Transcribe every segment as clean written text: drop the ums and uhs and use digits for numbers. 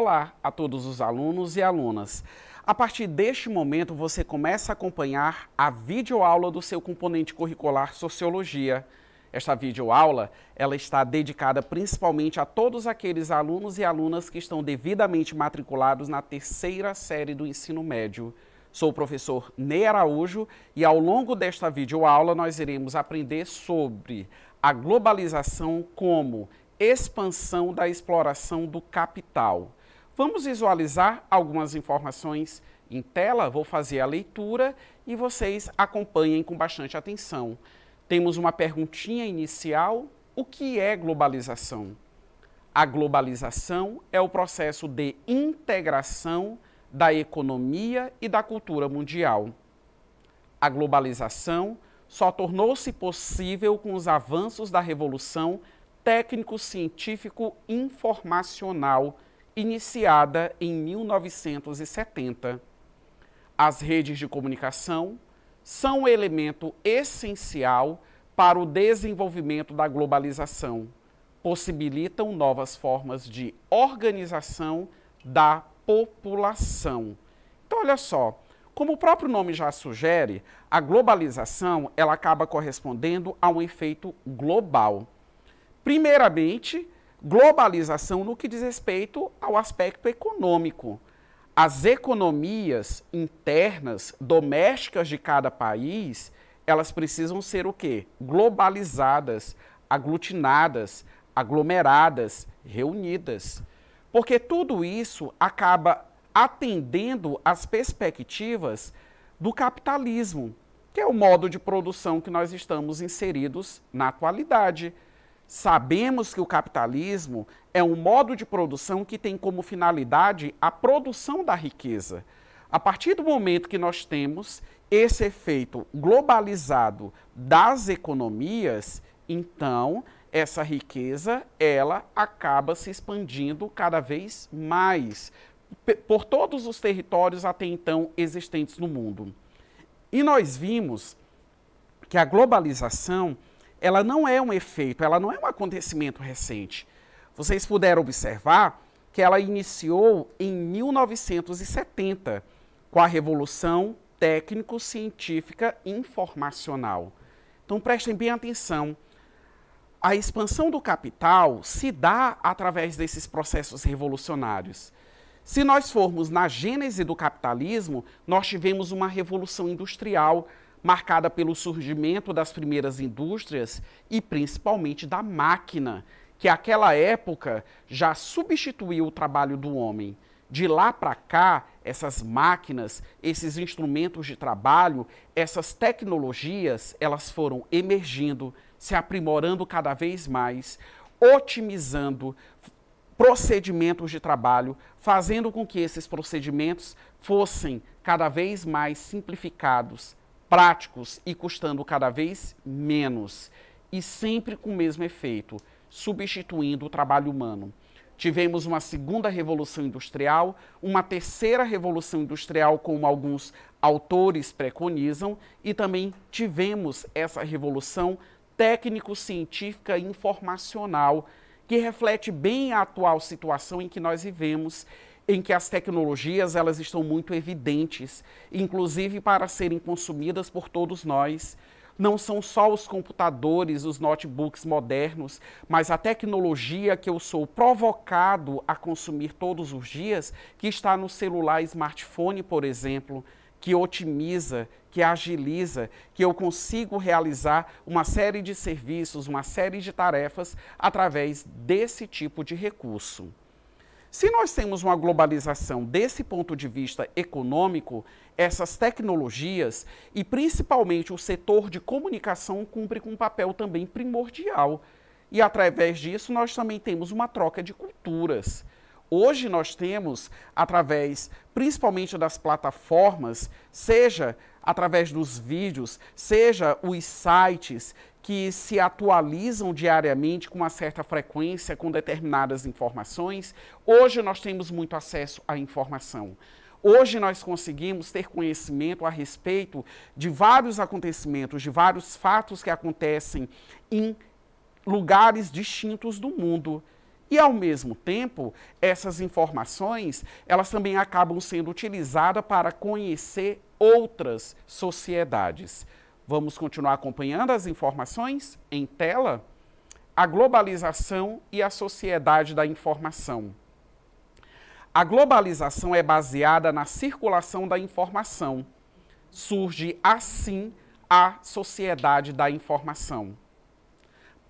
Olá a todos os alunos e alunas. A partir deste momento, você começa a acompanhar a videoaula do seu componente curricular Sociologia. Esta videoaula, ela está dedicada principalmente a todos aqueles alunos e alunas que estão devidamente matriculados na terceira série do ensino médio. Sou o professor Ney Araújo e ao longo desta videoaula nós iremos aprender sobre a globalização como expansão da exploração do capital. Vamos visualizar algumas informações em tela, vou fazer a leitura e vocês acompanhem com bastante atenção. Temos uma perguntinha inicial: o que é globalização? A globalização é o processo de integração da economia e da cultura mundial. A globalização só tornou-se possível com os avanços da revolução técnico-científico-informacional, iniciada em 1970. As redes de comunicação são um elemento essencial para o desenvolvimento da globalização. Possibilitam novas formas de organização da população. Então, olha só, como o próprio nome já sugere, a globalização ela acaba correspondendo a um efeito global. Primeiramente, globalização no que diz respeito ao aspecto econômico. As economias internas, domésticas de cada país, elas precisam ser o quê? Globalizadas, aglutinadas, aglomeradas, reunidas. Porque tudo isso acaba atendendo às perspectivas do capitalismo, que é o modo de produção que nós estamos inseridos na atualidade. Sabemos que o capitalismo é um modo de produção que tem como finalidade a produção da riqueza. A partir do momento que nós temos esse efeito globalizado das economias, então essa riqueza ela acaba se expandindo cada vez mais por todos os territórios até então existentes no mundo. E nós vimos que a globalização ela não é um efeito, ela não é um acontecimento recente. Vocês puderam observar que ela iniciou em 1970, com a Revolução Técnico-Científica Informacional. Então prestem bem atenção. A expansão do capital se dá através desses processos revolucionários. Se nós formos na gênese do capitalismo, nós tivemos uma revolução industrial, marcada pelo surgimento das primeiras indústrias e principalmente da máquina, que naquela época já substituiu o trabalho do homem. De lá para cá, essas máquinas, esses instrumentos de trabalho, essas tecnologias, elas foram emergindo, se aprimorando cada vez mais, otimizando procedimentos de trabalho, fazendo com que esses procedimentos fossem cada vez mais simplificados, práticos e custando cada vez menos, e sempre com o mesmo efeito, substituindo o trabalho humano. Tivemos uma segunda revolução industrial, uma terceira revolução industrial, como alguns autores preconizam, e também tivemos essa revolução técnico-científica informacional, que reflete bem a atual situação em que nós vivemos, em que as tecnologias elas estão muito evidentes, inclusive para serem consumidas por todos nós. Não são só os computadores, os notebooks modernos, mas a tecnologia que eu sou provocado a consumir todos os dias, que está no celular smartphone, por exemplo, que otimiza, que agiliza, que eu consigo realizar uma série de serviços, uma série de tarefas através desse tipo de recurso. Se nós temos uma globalização desse ponto de vista econômico, essas tecnologias e principalmente o setor de comunicação cumpre com um papel também primordial. E através disso nós também temos uma troca de culturas. Hoje nós temos, através principalmente das plataformas, seja através dos vídeos, seja os sites que se atualizam diariamente com uma certa frequência com determinadas informações, hoje nós temos muito acesso à informação. Hoje nós conseguimos ter conhecimento a respeito de vários acontecimentos, de vários fatos que acontecem em lugares distintos do mundo. E, ao mesmo tempo, essas informações, elas também acabam sendo utilizadas para conhecer outras sociedades. Vamos continuar acompanhando as informações em tela? A globalização e a sociedade da informação. A globalização é baseada na circulação da informação. Surge, assim, a sociedade da informação.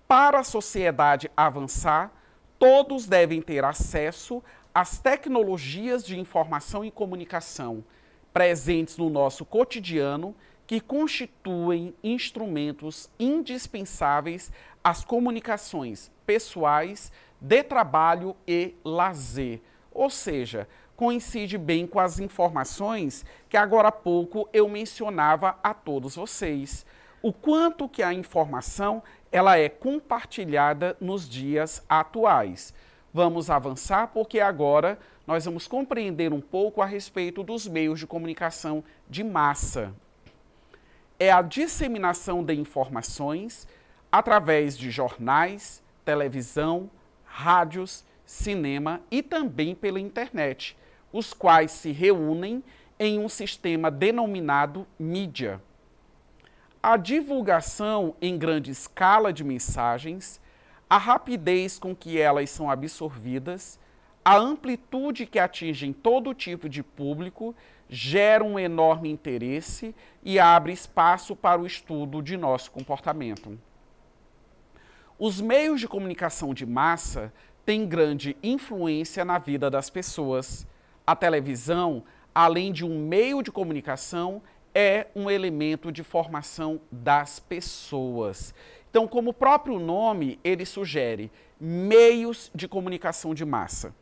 Para a sociedade avançar, todos devem ter acesso às tecnologias de informação e comunicação presentes no nosso cotidiano, que constituem instrumentos indispensáveis às comunicações pessoais, de trabalho e lazer. Ou seja, coincide bem com as informações que agora há pouco eu mencionava a todos vocês. O quanto que a informação ela é compartilhada nos dias atuais. Vamos avançar porque agora nós vamos compreender um pouco a respeito dos meios de comunicação de massa. É a disseminação de informações através de jornais, televisão, rádios, cinema e também pela internet, os quais se reúnem em um sistema denominado mídia. A divulgação em grande escala de mensagens, a rapidez com que elas são absorvidas, a amplitude que atingem todo tipo de público, gera um enorme interesse e abre espaço para o estudo de nosso comportamento. Os meios de comunicação de massa têm grande influência na vida das pessoas. A televisão, além de um meio de comunicação, é um elemento de formação das pessoas. Então, como o próprio nome, ele sugere meios de comunicação de massa.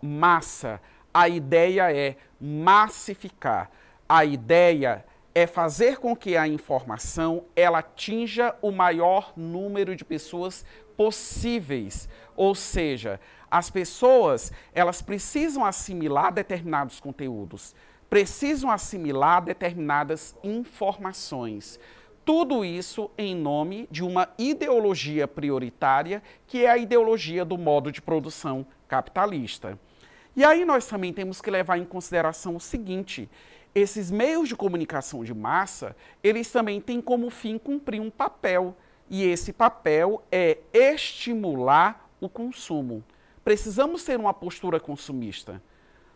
Massa, a ideia é massificar. A ideia é fazer com que a informação ela atinja o maior número de pessoas possíveis. Ou seja, as pessoas, elas precisam assimilar determinados conteúdos, precisam assimilar determinadas informações. Tudo isso em nome de uma ideologia prioritária, que é a ideologia do modo de produção capitalista. E aí nós também temos que levar em consideração o seguinte: esses meios de comunicação de massa, eles também têm como fim cumprir um papel, e esse papel é estimular o consumo. Precisamos ter uma postura consumista.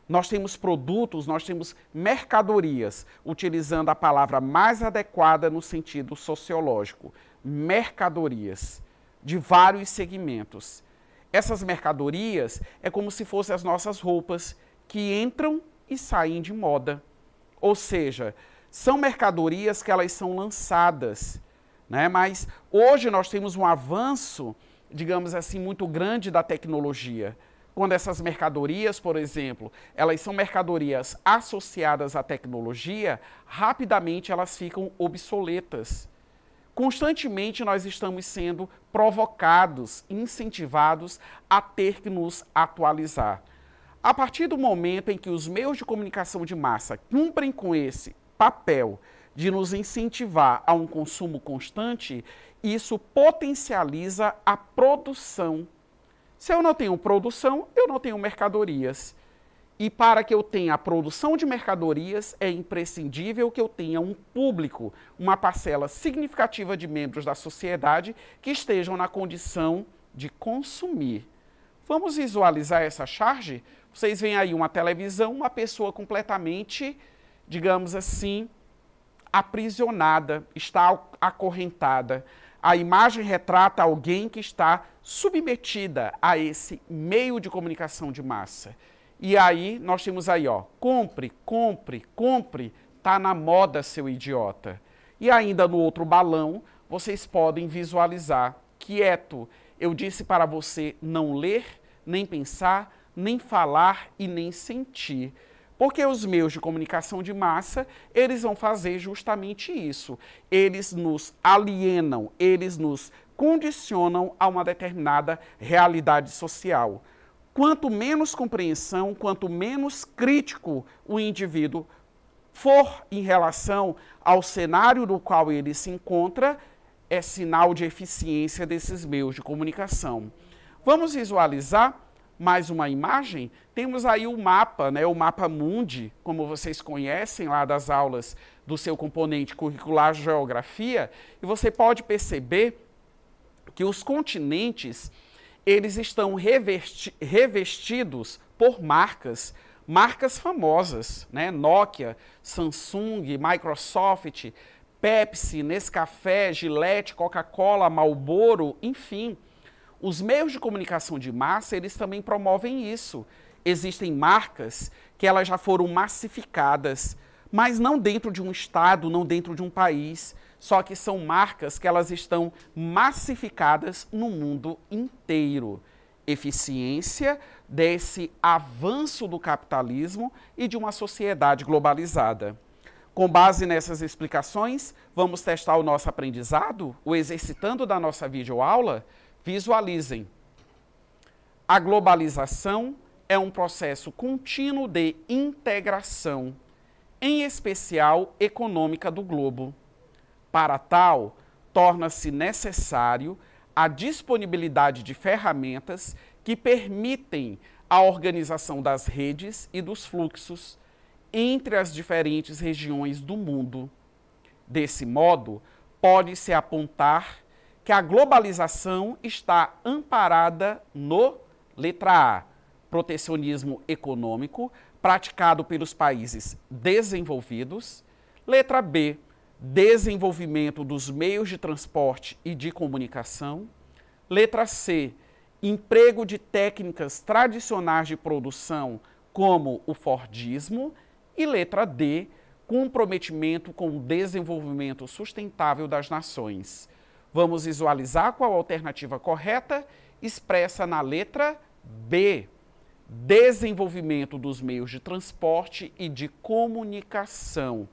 Nós temos produtos, nós temos mercadorias, utilizando a palavra mais adequada no sentido sociológico, mercadorias de vários segmentos. Essas mercadorias é como se fossem as nossas roupas que entram e saem de moda. Ou seja, são mercadorias que elas são lançadas, né? Mas hoje nós temos um avanço, digamos assim, muito grande da tecnologia. Quando essas mercadorias, por exemplo, elas são mercadorias associadas à tecnologia, rapidamente elas ficam obsoletas. Constantemente nós estamos sendo provocados, incentivados a ter que nos atualizar. A partir do momento em que os meios de comunicação de massa cumprem com esse papel de nos incentivar a um consumo constante, isso potencializa a produção. Se eu não tenho produção, eu não tenho mercadorias. E para que eu tenha a produção de mercadorias, é imprescindível que eu tenha um público, uma parcela significativa de membros da sociedade que estejam na condição de consumir. Vamos visualizar essa charge? Vocês veem aí uma televisão, uma pessoa completamente, digamos assim, aprisionada, está acorrentada. A imagem retrata alguém que está submetida a esse meio de comunicação de massa. E aí, nós temos aí, compre, compre, compre, tá na moda, seu idiota. E ainda no outro balão, vocês podem visualizar, quieto, eu disse para você não ler, nem pensar, nem falar e nem sentir. Porque os meios de comunicação de massa, eles vão fazer justamente isso. Eles nos alienam, eles nos condicionam a uma determinada realidade social. Quanto menos compreensão, quanto menos crítico o indivíduo for em relação ao cenário no qual ele se encontra, é sinal de eficiência desses meios de comunicação. Vamos visualizar mais uma imagem? Temos aí o mapa, né, o mapa mundi, como vocês conhecem lá das aulas do seu componente curricular Geografia, e você pode perceber que os continentes, eles estão revestidos por marcas famosas, né? Nokia, Samsung, Microsoft, Pepsi, Nescafé, Gillette, Coca-Cola, Marlboro, enfim. Os meios de comunicação de massa, eles também promovem isso. Existem marcas que elas já foram massificadas, mas não dentro de um estado, não dentro de um país, só que são marcas que elas estão massificadas no mundo inteiro. Eficiência desse avanço do capitalismo e de uma sociedade globalizada. Com base nessas explicações, vamos testar o nosso aprendizado, o exercitando da nossa videoaula. Visualizem. A globalização é um processo contínuo de integração, em especial econômica do globo. Para tal, torna-se necessário a disponibilidade de ferramentas que permitem a organização das redes e dos fluxos entre as diferentes regiões do mundo. Desse modo, pode-se apontar que a globalização está amparada no, letra A, protecionismo econômico praticado pelos países desenvolvidos, letra B, desenvolvimento dos meios de transporte e de comunicação, letra C, emprego de técnicas tradicionais de produção como o Fordismo e letra D, comprometimento com o desenvolvimento sustentável das nações. Vamos visualizar qual a alternativa correta, expressa na letra B. Desenvolvimento dos meios de transporte e de comunicação.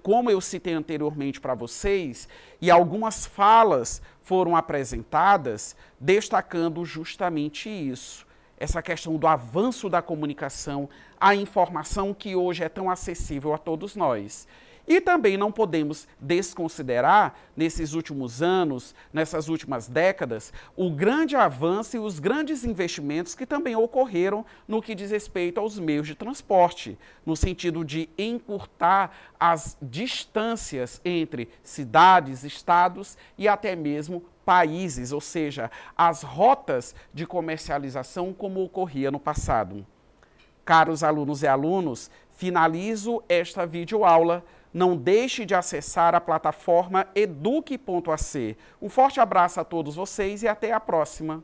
Como eu citei anteriormente para vocês, e algumas falas foram apresentadas destacando justamente isso. Essa questão do avanço da comunicação, a informação que hoje é tão acessível a todos nós. E também não podemos desconsiderar, nesses últimos anos, nessas últimas décadas, o grande avanço e os grandes investimentos que também ocorreram no que diz respeito aos meios de transporte, no sentido de encurtar as distâncias entre cidades, estados e até mesmo países, ou seja, as rotas de comercialização como ocorria no passado. Caros alunos e alunos, finalizo esta videoaula. Não deixe de acessar a plataforma eduque.ac. Um forte abraço a todos vocês e até a próxima.